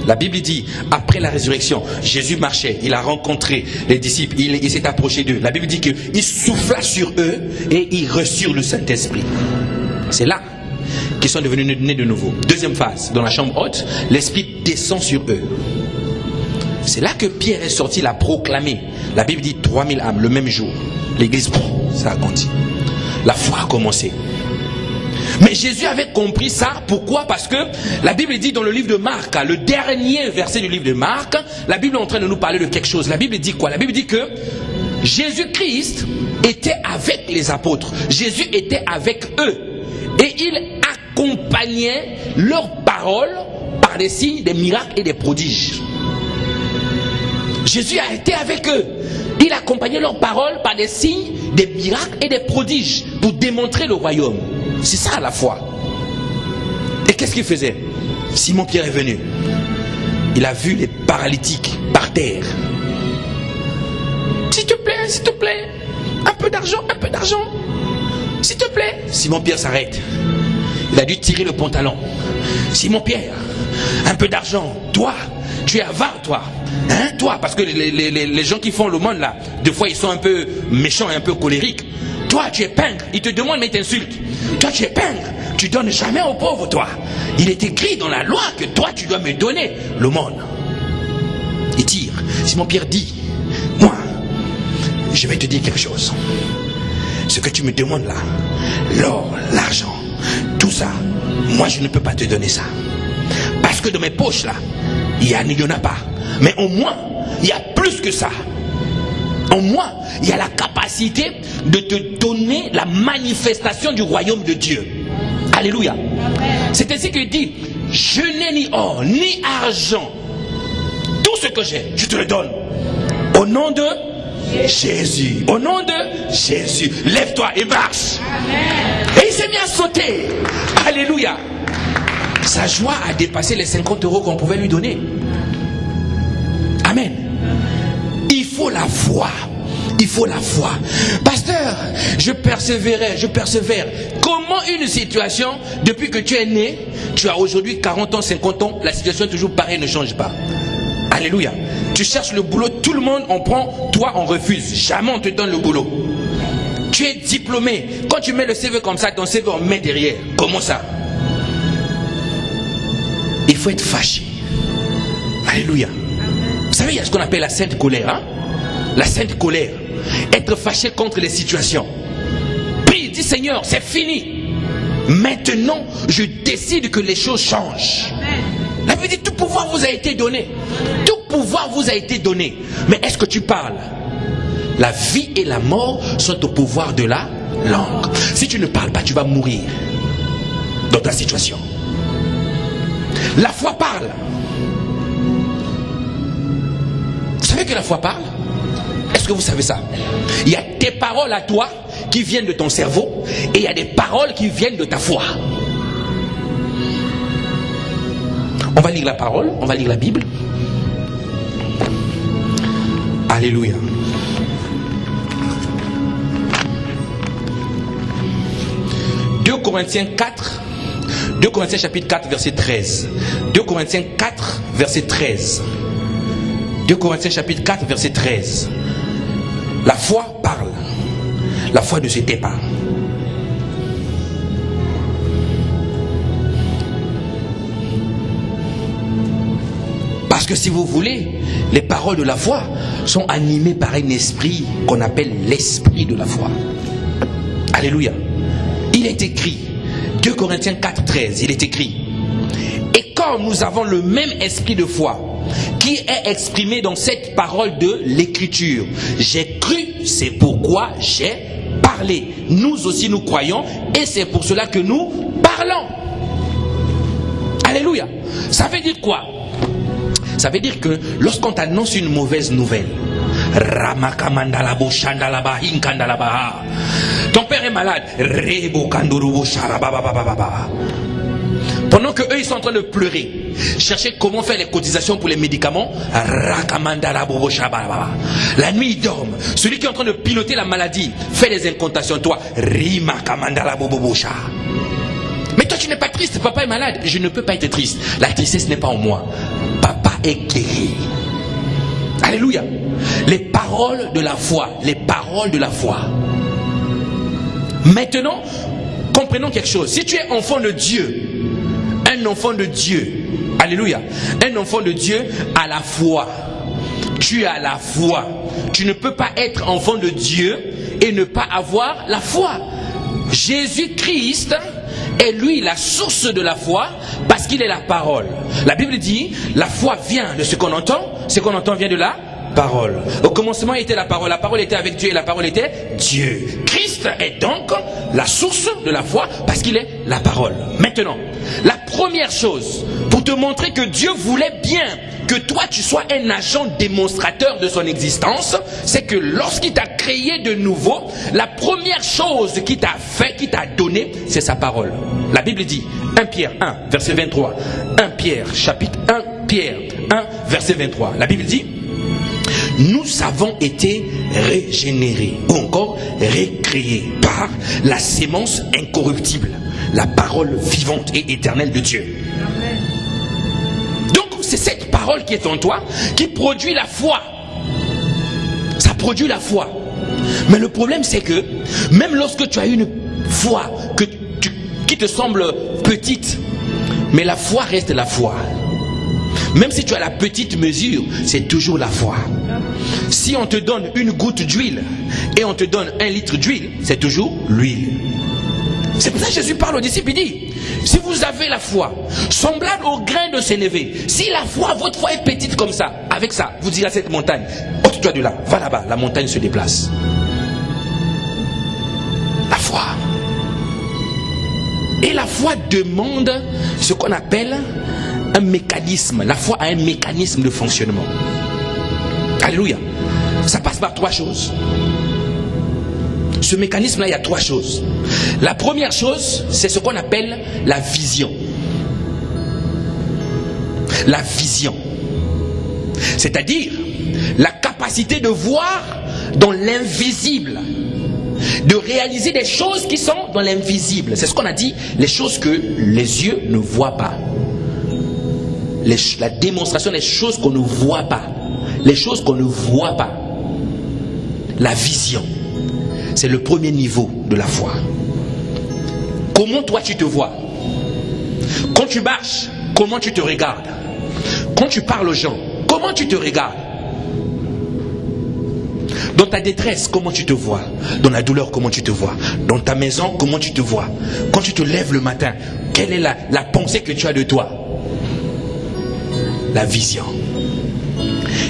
La Bible dit, après la résurrection, Jésus marchait, il a rencontré les disciples, il s'est approché d'eux. La Bible dit qu'il souffla sur eux et ils reçurent le Saint-Esprit. C'est là qu'ils sont devenus nés de nouveau. Deuxième phase, dans la chambre haute, l'Esprit descend sur eux. C'est là que Pierre est sorti, il a proclamé. La Bible dit 3000 âmes le même jour. L'église, ça a grandi. La foi a commencé. Mais Jésus avait compris ça. Pourquoi? Parce que la Bible dit dans le livre de Marc, le dernier verset du livre de Marc, la Bible est en train de nous parler de quelque chose. La Bible dit quoi? La Bible dit que Jésus-Christ était avec les apôtres. Jésus était avec eux. Et il accompagnait leurs paroles par des signes, des miracles et des prodiges. Jésus a été avec eux. Il accompagnait leurs paroles par des signes, des miracles et des prodiges pour démontrer le royaume. C'est ça la foi. Et qu'est-ce qu'il faisait? Simon-Pierre est venu. Il a vu les paralytiques par terre. S'il te plaît, un peu d'argent. S'il te plaît. Simon-Pierre s'arrête. Il a dû tirer le pantalon. Simon-Pierre, un peu d'argent. Toi, tu es avare, toi. Hein, toi, parce que les gens qui font le monde là, des fois ils sont un peu méchants et un peu colériques. Toi, tu es pingre. Il te demande, mais il t'insulte. Toi, tu es pingre. Tu donnes jamais aux pauvres, toi. Il est écrit dans la loi que toi, tu dois me donner le monde. Il tire. Simon-Pierre dit, moi, je vais te dire quelque chose. Ce que tu me demandes là, l'or, l'argent, tout ça, moi, je ne peux pas te donner ça. Parce que dans mes poches là, il n'y en a pas. Mais au moins, il y a plus que ça. En moi, il y a la capacité de te donner la manifestation du royaume de Dieu. Alléluia. C'est ainsi qu'il dit, je n'ai ni or, ni argent. Tout ce que j'ai, je te le donne. Au nom de Jésus. Au nom de Jésus. Lève-toi et marche. Amen. Et il s'est mis à sauter. Alléluia. Sa joie a dépassé les 50 € qu'on pouvait lui donner. Amen. Il faut la foi. Il faut la foi. Pasteur, je persévère. Comment une situation, depuis que tu es né, tu as aujourd'hui 40 ans, 50 ans, la situation est toujours pareille, ne change pas. Alléluia. Tu cherches le boulot, tout le monde en prend, toi on refuse. Jamais on te donne le boulot. Tu es diplômé. Quand tu mets le CV comme ça, ton CV on met derrière. Comment ça? Il faut être fâché. Alléluia. Vous savez, il y a ce qu'on appelle la sainte colère. Hein? La sainte colère. Être fâché contre les situations. Prie, dis Seigneur, c'est fini. Maintenant, je décide que les choses changent. La Bible dit, tout pouvoir vous a été donné. Tout pouvoir vous a été donné. Mais est-ce que tu parles? La vie et la mort sont au pouvoir de la langue. Si tu ne parles pas, tu vas mourir dans ta situation. La foi parle. Vous savez que la foi parle? Est-ce que vous savez ça? Il y a des paroles à toi qui viennent de ton cerveau et il y a des paroles qui viennent de ta foi. On va lire la parole, on va lire la Bible. Alléluia. Deux Corinthiens chapitre 4 verset 13. 2 Corinthiens 4 verset 13. 2 Corinthiens chapitre 4 verset 13. La foi parle. La foi ne se tait pas. Parce que si vous voulez, les paroles de la foi sont animées par un esprit qu'on appelle l'esprit de la foi. Alléluia. Il est écrit, 2 Corinthiens 4, 13, il est écrit, et quand nous avons le même esprit de foi qui est exprimé dans cette parole de l'écriture, j'ai cru, c'est pourquoi j'ai parlé. Nous aussi nous croyons et c'est pour cela que nous parlons. Alléluia. Ça veut dire quoi? Ça veut dire que lorsqu'on t'annonce une mauvaise nouvelle, Ton père est malade. Pendant que eux ils sont en train de pleurer, chercher comment faire les cotisations pour les médicaments. La nuit ils dorment. Celui qui est en train de piloter la maladie fait des incantations. Toi, mais toi tu n'es pas triste, papa est malade. Je ne peux pas être triste. La tristesse n'est pas en moi. Papa est guéri. Alléluia. Les paroles de la foi. Les paroles de la foi. Maintenant, comprenons quelque chose. Si tu es enfant de Dieu, un enfant de Dieu, alléluia, un enfant de Dieu a la foi. Tu as la foi. Tu ne peux pas être enfant de Dieu et ne pas avoir la foi. Jésus-Christ est lui la source de la foi parce qu'il est la parole. La Bible dit, la foi vient de ce qu'on entend vient de la parole. Au commencement était la parole était avec Dieu et la parole était Dieu. Christ est donc la source de la foi parce qu'il est la parole. Maintenant, la première chose pour te montrer que Dieu voulait bien que toi tu sois un agent démonstrateur de son existence, c'est que lorsqu'il t'a créé de nouveau, la première chose qu'il t'a fait, qu'il t'a donné, c'est sa parole. La Bible dit 1 Pierre 1 verset 23, 1 Pierre chapitre 1 Pierre 1 verset 23. La Bible dit: nous avons été régénérés ou encore récréés par la sémence incorruptible, la parole vivante et éternelle de Dieu. Donc c'est cette parole qui est en toi qui produit la foi. Ça produit la foi. Mais le problème c'est que même lorsque tu as une foi qui te semble petite, mais la foi reste la foi. Même si tu as la petite mesure, c'est toujours la foi. Si on te donne une goutte d'huile et on te donne 1 litre d'huile, c'est toujours l'huile. C'est pour ça que Jésus parle aux disciples, il dit: si vous avez la foi semblable au grain de sénévé, si la foi, votre foi est petite comme ça, avec ça, vous direz à cette montagne: ôte-toi de là, va là-bas, la montagne se déplace. La foi. Et la foi demande ce qu'on appelle un mécanisme. La foi a un mécanisme de fonctionnement. Alléluia. Ça passe par 3 choses. Ce mécanisme-là, il y a 3 choses. La première chose, c'est ce qu'on appelle la vision. La vision. C'est-à-dire la capacité de voir dans l'invisible. De réaliser des choses qui sont dans l'invisible. C'est ce qu'on a dit, les choses que les yeux ne voient pas. La démonstration des choses qu'on ne voit pas. Les choses qu'on ne voit pas. La vision. C'est le premier niveau de la foi. Comment toi tu te vois? Quand tu marches, comment tu te regardes? Quand tu parles aux gens, comment tu te regardes? Dans ta détresse, comment tu te vois? Dans la douleur, comment tu te vois? Dans ta maison, comment tu te vois? Quand tu te lèves le matin, quelle est la pensée que tu as de toi? La vision.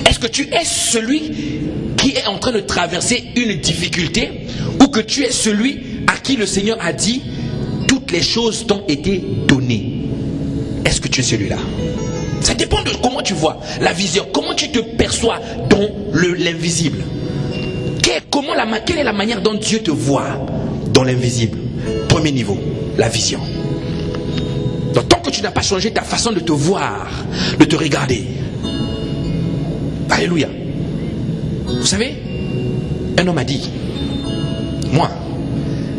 Est-ce que tu es celui qui est en train de traverser une difficulté, ou que tu es celui à qui le Seigneur a dit toutes les choses t'ont été données? Est-ce que tu es celui-là? Ça dépend de comment tu vois la vision, comment tu te perçois dans l'invisible. Quelle est la manière dont Dieu te voit dans l'invisible? Premier niveau, la vision. Donc tant que tu n'as pas changé ta façon de te voir, de te regarder. Alléluia. Vous savez, un homme a dit: moi,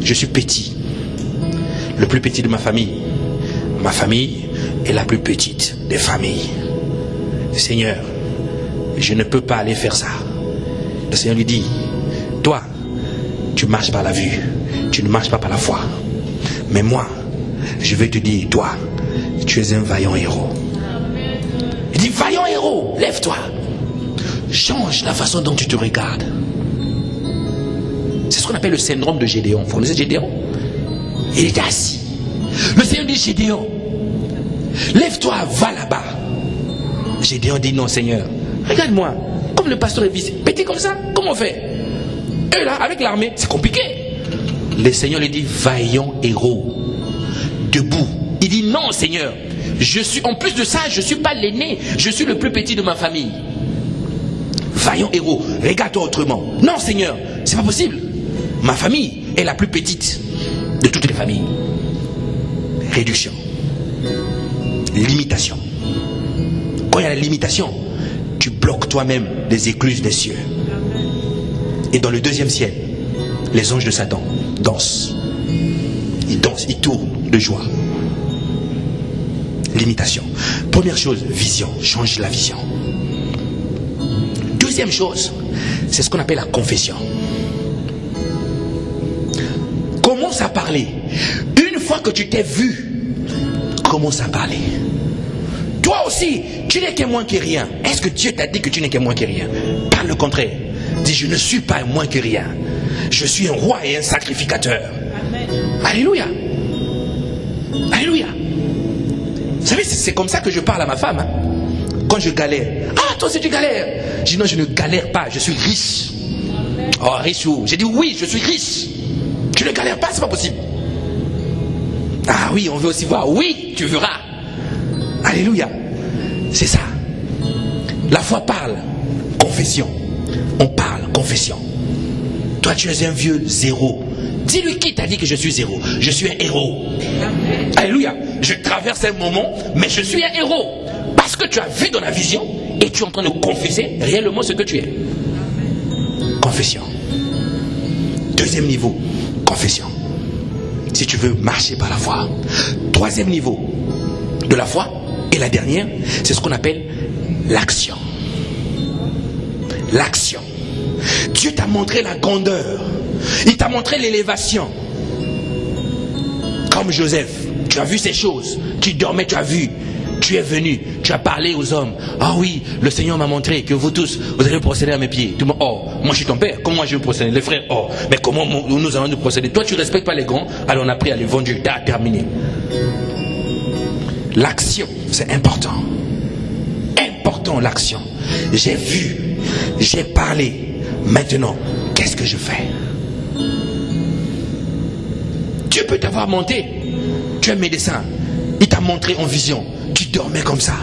je suis petit, le plus petit de ma famille. Ma famille est la plus petite des familles. Seigneur, je ne peux pas aller faire ça. Le Seigneur lui dit: toi, tu marches par la vue, tu ne marches pas par la foi. Mais moi, je vais te dire, toi, tu es un vaillant héros. Il dit: vaillant héros, lève-toi. Change la façon dont tu te regardes. C'est ce qu'on appelle le syndrome de Gédéon. Vous connaissez Gédéon? Il était assis. Le Seigneur dit: Gédéon, lève-toi, va là-bas. Gédéon dit: non Seigneur, regarde-moi, comme le pasteur est petit comme ça, comment on fait? Et là, avec l'armée, c'est compliqué. Le Seigneur lui dit: vaillant héros, debout. Il dit: non Seigneur, en plus de ça, je ne suis pas l'aîné, je suis le plus petit de ma famille. vaillant héros, regarde-toi autrement. Non Seigneur, c'est pas possible. Ma famille est la plus petite de toutes les familles. Réduction. Limitation. Quand il y a la limitation, tu bloques toi-même les écluses des cieux. Et dans le deuxième ciel, les anges de Satan dansent. Ils dansent, ils tournent de joie. Limitation. Première chose, vision. Change la vision. Deuxième chose, c'est ce qu'on appelle la confession. Commence à parler. Une fois que tu t'es vu, commence à parler. Toi aussi, tu n'es qu'un moins que rien. Est-ce que Dieu t'a dit que tu n'es qu'un moins que rien? Parle le contraire. Dis, je ne suis pas un moins que rien. Je suis un roi et un sacrificateur. Amen. Alléluia. Alléluia. Vous savez, c'est comme ça que je parle à ma femme. Hein. Quand je galère. Ah, toi aussi tu galères. Je dis non, je ne galère pas, je suis riche. Oh, riche où? J'ai dit oui, je suis riche. Tu ne galères pas, c'est pas possible. Ah oui, on veut aussi voir. Oui, tu verras. Alléluia. C'est ça. La foi parle. Confession. On parle, confession. Toi, tu es un vieux zéro. Dis-lui qui t'a dit que je suis zéro. Je suis un héros. Alléluia. Je traverse un moment, mais je suis un héros. Parce que tu as vu dans la vision et tu es en train de confesser réellement ce que tu es. Confession. Deuxième niveau, confession. Si tu veux marcher par la foi. Troisième niveau de la foi, et la dernière, c'est ce qu'on appelle l'action. L'action. Dieu t'a montré la grandeur. Il t'a montré l'élévation. Comme Joseph, tu as vu ces choses. Tu dormais, tu as vu. Tu es venu, tu as parlé aux hommes. Ah oui, le Seigneur m'a montré que vous tous, vous allez procéder à mes pieds. Tout le monde, oh, moi je suis ton père, comment je vais procéder? Les frères, oh, mais comment nous allons nous procéder? Toi tu ne respectes pas les grands, alors on a pris à les vendre, t'as terminé. L'action, c'est important. Important l'action. J'ai vu, j'ai parlé. Maintenant, qu'est-ce que je fais? Dieu peut t'avoir monté. Tu es médecin. Il t'a montré en vision. Tu dormais comme ça.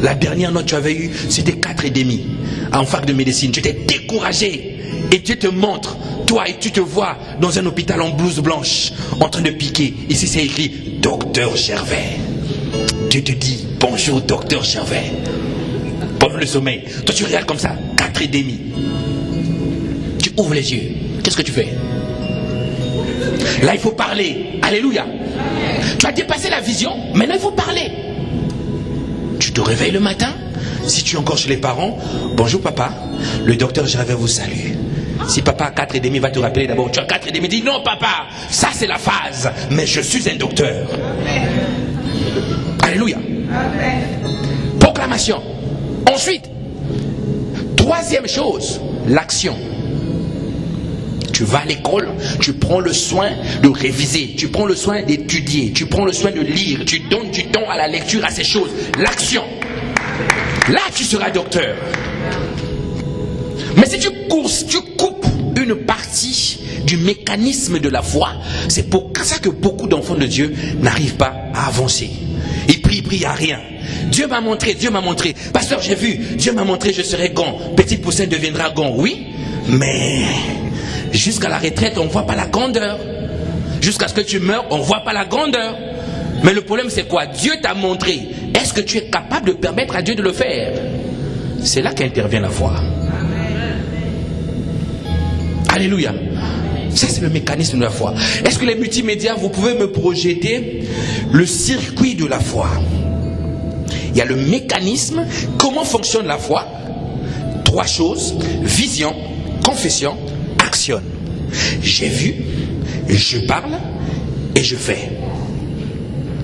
La dernière note que tu avais eue, c'était 4,5 en fac de médecine. Tu étais découragé. Et Dieu te montre, toi, et tu te vois dans un hôpital en blouse blanche, en train de piquer. Ici, c'est écrit Docteur Gervais. Dieu te dit bonjour, Docteur Gervais. Pendant le sommeil, toi, tu regardes comme ça, 4,5. Tu ouvres les yeux. Qu'est-ce que tu fais? Là, il faut parler. Alléluia. Tu as dépassé la vision, maintenant il faut parler. Tu te réveilles le matin, si tu es encore chez les parents, bonjour papa, le docteur Gervais vous salue. Si papa à 4,5 va te rappeler d'abord, tu as 4,5, dis non papa, ça c'est la phase, mais je suis un docteur. Alléluia. Proclamation. Ensuite, troisième chose, l'action. Tu vas à l'école, tu prends le soin de réviser, tu prends le soin d'étudier, tu prends le soin de lire, tu donnes du temps à la lecture, à ces choses. L'action. Là, tu seras docteur. Mais si tu coupes une partie du mécanisme de la foi, c'est pour ça que beaucoup d'enfants de Dieu n'arrivent pas à avancer. Ils prient à rien. Dieu m'a montré. Pasteur, j'ai vu, Dieu m'a montré, je serai grand. Petit poussin deviendra grand. Oui, mais jusqu'à la retraite, on ne voit pas la grandeur. Jusqu'à ce que tu meurs, on ne voit pas la grandeur. Mais le problème, c'est quoi? Dieu t'a montré. Est-ce que tu es capable de permettre à Dieu de le faire? C'est là qu'intervient la foi. Alléluia. Ça, c'est le mécanisme de la foi. Est-ce que les multimédias, vous pouvez me projeter le circuit de la foi? Il y a le mécanisme. Comment fonctionne la foi? Trois choses. Vision, confession, actionne. J'ai vu, je parle et je fais.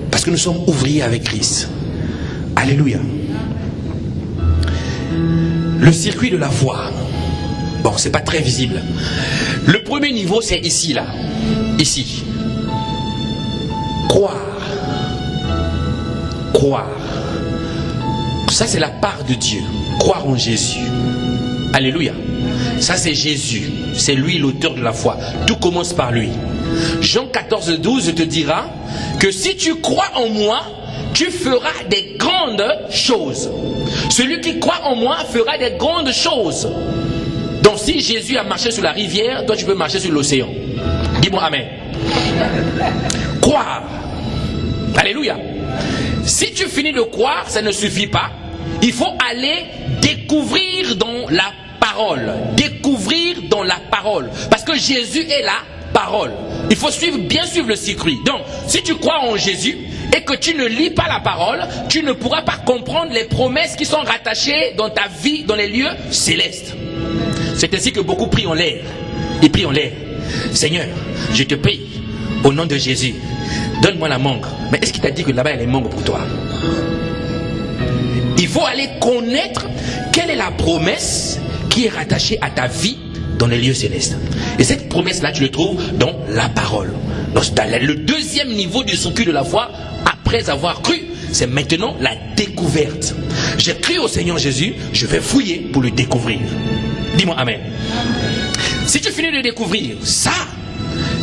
Parce que nous sommes ouvriers avec Christ. Alléluia. Le circuit de la foi. Bon, c'est pas très visible. Le premier niveau, c'est ici, là. Ici. Croire. Croire. Ça, c'est la part de Dieu. Croire en Jésus. Alléluia. Ça, c'est Jésus. C'est lui l'auteur de la foi. Tout commence par lui. Jean 14, 12 te dira que si tu crois en moi, tu feras des grandes choses. Celui qui croit en moi fera des grandes choses. Donc si Jésus a marché sur la rivière, toi tu peux marcher sur l'océan. Dis-moi amen. Croire. Alléluia. Si tu finis de croire, ça ne suffit pas. Il faut aller découvrir dans la parole. Découvrir dans la parole. Parce que Jésus est la parole. Il faut bien suivre le circuit. Donc, si tu crois en Jésus et que tu ne lis pas la parole, tu ne pourras pas comprendre les promesses qui sont rattachées dans ta vie, dans les lieux célestes. C'est ainsi que beaucoup prient en l'air. Ils prient en l'air. Seigneur, je te prie, au nom de Jésus, donne-moi la mangue. Mais est-ce qu'il t'a dit que là-bas il y a les mangues pour toi? Il faut aller connaître quelle est la promesse qui est rattachée à ta vie dans les lieux célestes. Et cette promesse-là, tu le trouves dans la parole. Donc, le deuxième niveau du circuit de la foi, après avoir cru, c'est maintenant la découverte. J'ai cru au Seigneur Jésus, je vais fouiller pour le découvrir. Dis-moi amen. Si tu finis de découvrir ça,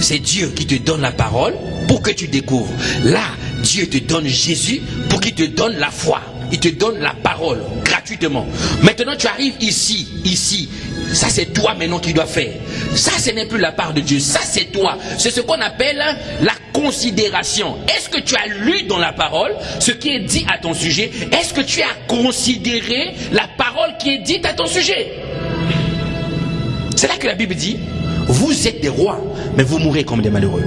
c'est Dieu qui te donne la parole pour que tu découvres. Là, Dieu te donne Jésus pour qu'il te donne la foi. Il te donne la parole gratuitement. Maintenant, tu arrives ici. Ça, c'est toi maintenant qui dois faire. Ça, ce n'est plus la part de Dieu. Ça, c'est toi. C'est ce qu'on appelle la considération. Est-ce que tu as lu dans la parole ce qui est dit à ton sujet? Est-ce que tu as considéré la parole qui est dite à ton sujet? C'est là que la Bible dit, vous êtes des rois, mais vous mourrez comme des malheureux.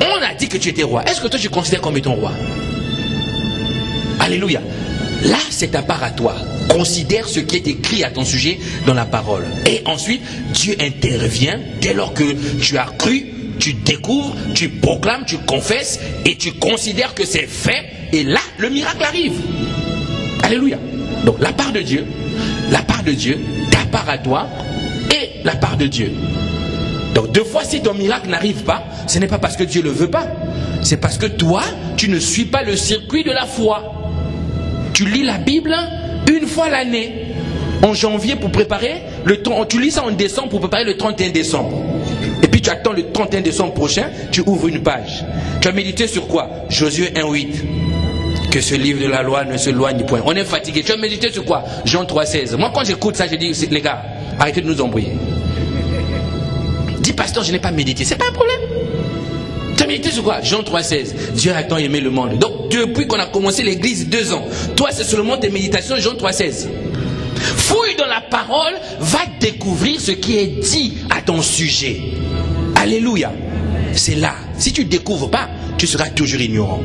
On a dit que tu étais roi. Est-ce que toi tu considères comme étant roi? Alléluia. Là, c'est ta part à toi. Considère ce qui est écrit à ton sujet dans la parole. Et ensuite, Dieu intervient dès lors que tu as cru, tu découvres, tu proclames, tu confesses et tu considères que c'est fait. Et là, le miracle arrive. Alléluia. Donc, la part de Dieu, ta part à toi et la part de Dieu. Donc, deux fois, si ton miracle n'arrive pas, ce n'est pas parce que Dieu ne le veut pas. C'est parce que toi, tu ne suis pas le circuit de la foi. Tu lis la Bible une fois l'année, en janvier pour préparer le temps. Tu lis ça en décembre pour préparer le 31 décembre. Et puis tu attends le 31 décembre prochain, tu ouvres une page. Tu as médité sur quoi? Josué 1:8. Que ce livre de la loi ne se loigne point. On est fatigué. Tu as médité sur quoi? Jean 3:16. Moi quand j'écoute ça, je dis, les gars, arrêtez de nous embrouiller. Dis pasteur, je n'ai pas médité. C'est pas un problème. Tu as médité sur quoi? Jean 3:16. Dieu a tant aimé le monde. Donc depuis qu'on a commencé l'église 2 ans, toi c'est seulement tes méditations Jean 3:16. Fouille dans la parole, va découvrir ce qui est dit à ton sujet. Alléluia. C'est là. Si tu ne découvres pas, tu seras toujours ignorant.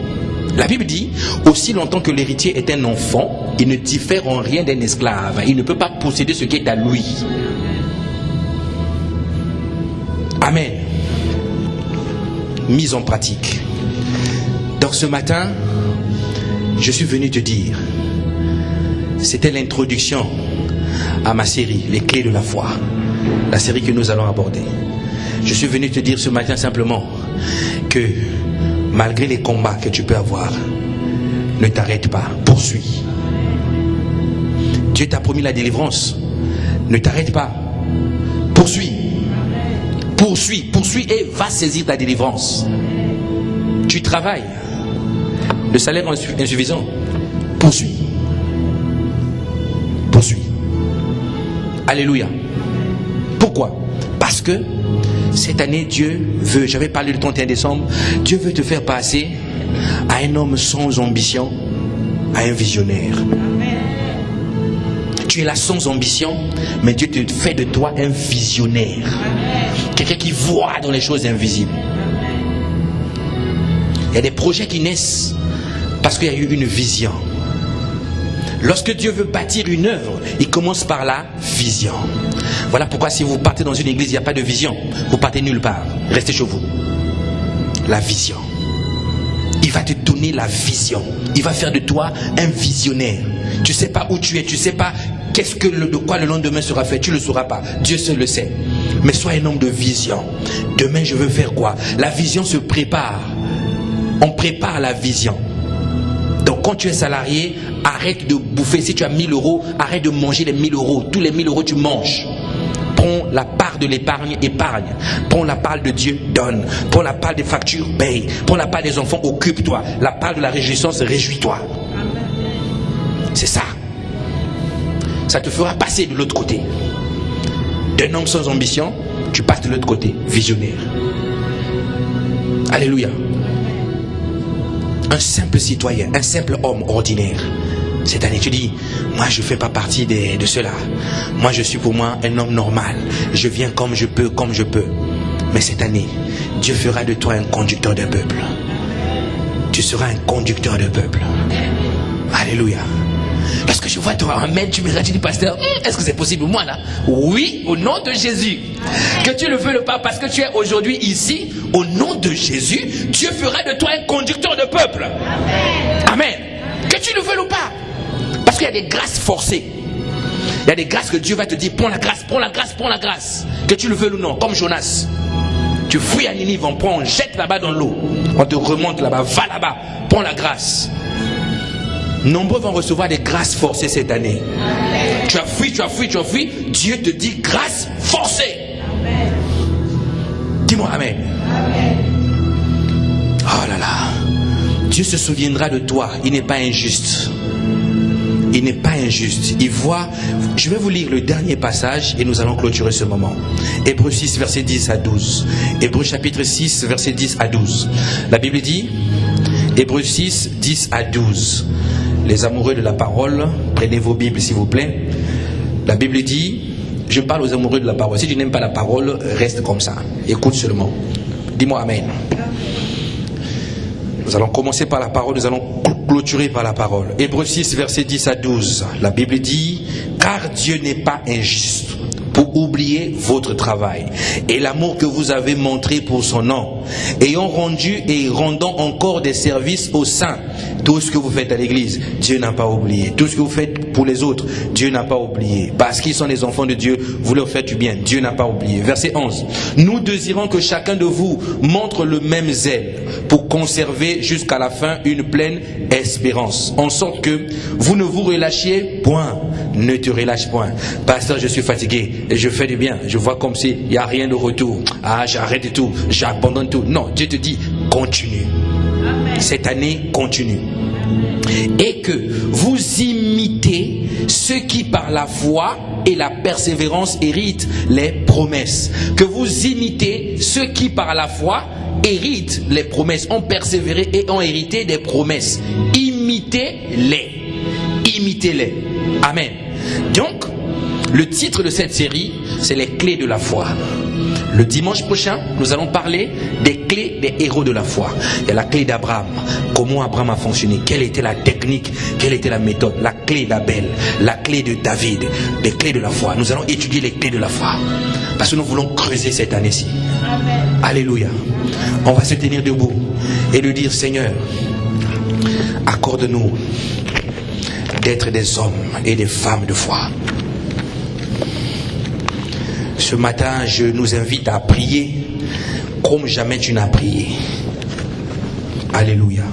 La Bible dit, aussi longtemps que l'héritier est un enfant, il ne diffère en rien d'un esclave. Il ne peut pas posséder ce qui est à lui. Amen. Mise en pratique. Donc ce matin, je suis venu te dire, c'était l'introduction à ma série, les clés de la foi, la série que nous allons aborder. Je suis venu te dire ce matin simplement que malgré les combats que tu peux avoir, ne t'arrête pas, poursuis. Dieu t'a promis la délivrance, ne t'arrête pas, poursuis. Poursuis et va saisir ta délivrance. Tu travailles, le salaire est insuffisant, poursuis. Alléluia. Pourquoi? Parce que cette année, Dieu veut, j'avais parlé le 31 décembre, Dieu veut te faire passer à un homme sans ambition, à un visionnaire. Tu es là sans ambition, mais Dieu te fait de toi un visionnaire. Quelqu'un qui voit dans les choses invisibles. Il y a des projets qui naissent parce qu'il y a eu une vision. Lorsque Dieu veut bâtir une œuvre, il commence par la vision. Voilà pourquoi si vous partez dans une église, il n'y a pas de vision. Vous partez nulle part. Restez chez vous. La vision. Il va te donner la vision. Il va faire de toi un visionnaire. Tu ne sais pas où tu es, tu ne sais pas de quoi le lendemain sera fait. Tu ne le sauras pas. Dieu seul le sait. Mais sois un homme de vision. Demain, je veux faire quoi? La vision se prépare. On prépare la vision. Donc quand tu es salarié, arrête de bouffer. Si tu as 1000 euros, arrête de manger les 1000 euros. Tous les 1000 euros, tu manges. Prends la part part de l'épargne, épargne. Prends la part de Dieu, donne. Prends la part des factures, paye. Prends la part des enfants, occupe-toi. La part de la réjouissance, réjouis-toi. C'est ça. Ça te fera passer de l'autre côté. D'un homme sans ambition, tu passes de l'autre côté, visionnaire. Alléluia. Un simple citoyen, un simple homme ordinaire. Cette année, tu dis, moi je ne fais pas partie de cela. Moi je suis pour moi un homme normal. Je viens comme je peux, comme je peux. Mais cette année, Dieu fera de toi un conducteur de peuple. Tu seras un conducteur de peuple. Alléluia. Lorsque je vois toi, amen, tu me regardes, tu dis, pasteur, est-ce que c'est possible moi là? Oui, au nom de Jésus. Que tu le veux pas, parce que tu es aujourd'hui ici, au nom de Jésus, Dieu fera de toi un conducteur de peuple. Amen. Amen. Que tu le veux ou pas. Parce qu'il y a des grâces forcées. Il y a des grâces que Dieu va te dire, prends la grâce, prends la grâce, prends la grâce. Que tu le veux ou non, comme Jonas. Tu fouilles à Ninive, on prend, on jette là-bas dans l'eau. On te remonte là-bas, va là-bas, prends la grâce. Nombreux vont recevoir des grâces forcées cette année. Amen. Tu as fui. Dieu te dit grâce forcée. Amen. Dis-moi amen. Amen. Oh là là. Dieu se souviendra de toi. Il n'est pas injuste. Il n'est pas injuste. Il voit. Je vais vous lire le dernier passage et nous allons clôturer ce moment. Hébreux 6, verset 10 à 12. Hébreux chapitre 6, verset 10 à 12. La Bible dit, Hébreux 6, 10 à 12. Les amoureux de la parole, prenez vos Bibles s'il vous plaît. La Bible dit, je parle aux amoureux de la parole. Si tu n'aimes pas la parole, reste comme ça. Écoute seulement. Dis-moi amen. Nous allons commencer par la parole, nous allons clôturer par la parole. Hébreux 6, verset 10 à 12. La Bible dit, car Dieu n'est pas injuste pour oublier votre travail et l'amour que vous avez montré pour son nom, ayant rendu et rendant encore des services aux saints. Tout ce que vous faites à l'église, Dieu n'a pas oublié. Tout ce que vous faites pour les autres, Dieu n'a pas oublié. Parce qu'ils sont les enfants de Dieu, vous leur faites du bien. Dieu n'a pas oublié. Verset 11. Nous désirons que chacun de vous montre le même zèle pour conserver jusqu'à la fin une pleine espérance. En sorte que vous ne vous relâchiez point. Ne te relâche point. Pasteur, je suis fatigué et je fais du bien. Je vois comme s'il n'y a rien de retour. Ah, j'arrête tout. J'abandonne tout. Non, Dieu te dit, continue. Cette année, continue. Et que vous imitez ceux qui par la foi et la persévérance héritent les promesses. Que vous imitez ceux qui par la foi héritent les promesses, ont persévéré et ont hérité des promesses. Imitez-les. Imitez-les. Amen. Donc, le titre de cette série, c'est les clés de la foi. Le dimanche prochain, nous allons parler des clés des héros de la foi. Il y a la clé d'Abraham. Comment Abraham a fonctionné? Quelle était la technique? Quelle était la méthode? La clé d'Abel, la clé de David, les clés de la foi. Nous allons étudier les clés de la foi. Parce que nous voulons creuser cette année-ci. Amen. Alléluia. On va se tenir debout et lui dire, Seigneur, accorde-nous d'être des hommes et des femmes de foi. Ce matin, je nous invite à prier comme jamais tu n'as prié. Alléluia.